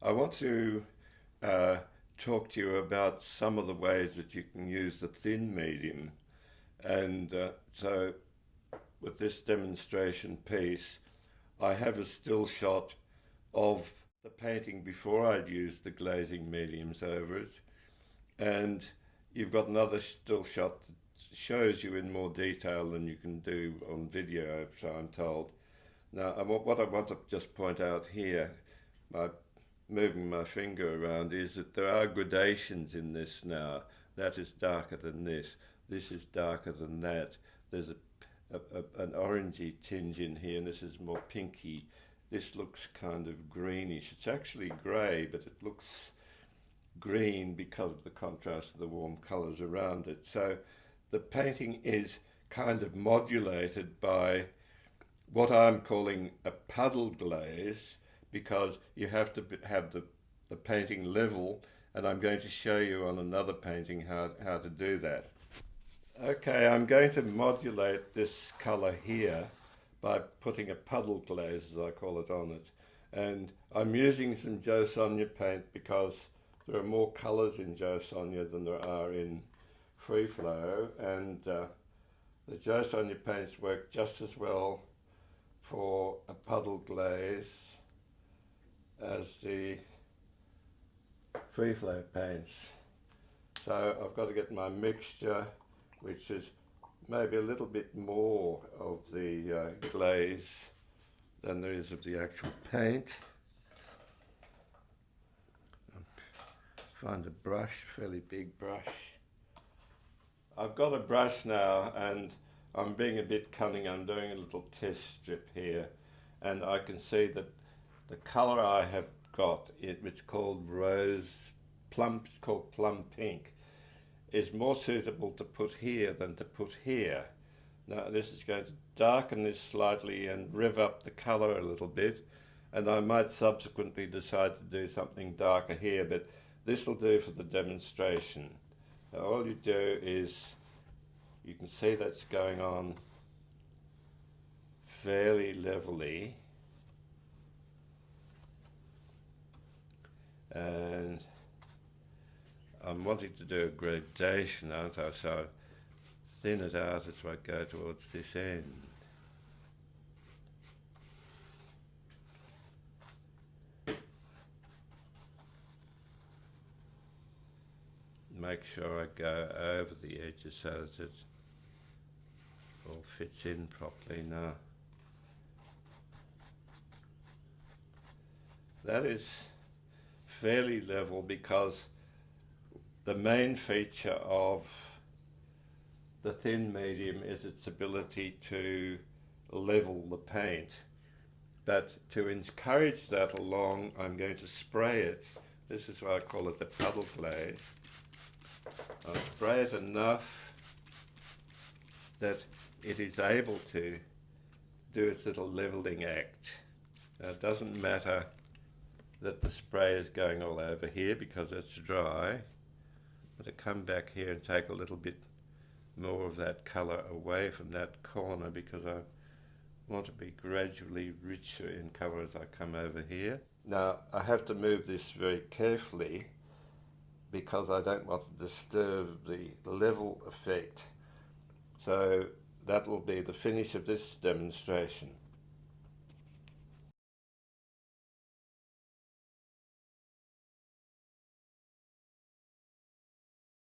I want to uh, talk to you about some of the ways that you can use the thin medium. And so with this demonstration piece, I have a still shot of the painting before I'd used the glazing mediums over it. And you've got another still shot that shows you in more detail than you can do on video, I'm told. Now, what I want to just point out here, by moving my finger around, is that there are gradations in this now. That is darker than this. This is darker than that. There's an orangey tinge in here, and this is more pinky. This looks kind of greenish. It's actually grey, but it looks green because of the contrast of the warm colours around it. So the painting is kind of modulated by what I'm calling a puddle glaze, because you have to have the painting level, and I'm going to show you on another painting how to do that. Okay, I'm going to modulate this colour here by putting a puddle glaze, as I call it, on it. And I'm using some Joe Sonia paint because there are more colours in Joe Sonia than there are in Free Flow, and the Joe Sonia paints work just as well for a puddle glaze as the Free Flow paints. So I've got to get my mixture, which is maybe a little bit more of the glaze than there is of the actual paint. Find a brush, fairly big brush. I've got a brush now, and I'm being a bit cunning. I'm doing a little test strip here, and I can see that the colour I have got, it's called rose plum, it's called plum pink, is more suitable to put here than to put here. Now this is going to darken this slightly and rev up the colour a little bit, and I might subsequently decide to do something darker here, but this will do for the demonstration. Now all you do is, you can see that's going on fairly levelly, and I'm wanting to do a gradation, aren't I? So thin it out as I go towards this end. Make sure I go over the edges so that it all fits in properly now. That is fairly level because the main feature of the thin medium is its ability to level the paint. But to encourage that along, I'm going to spray it. This is why I call it the puddle glaze. I'll spray it enough that it is able to do its little levelling act. Now it doesn't matter that the spray is going all over here because it's dry. I'm going to come back here and take a little bit more of that colour away from that corner because I want to be gradually richer in colour as I come over here. Now I have to move this very carefully because I don't want to disturb the level effect. So that will be the finish of this demonstration.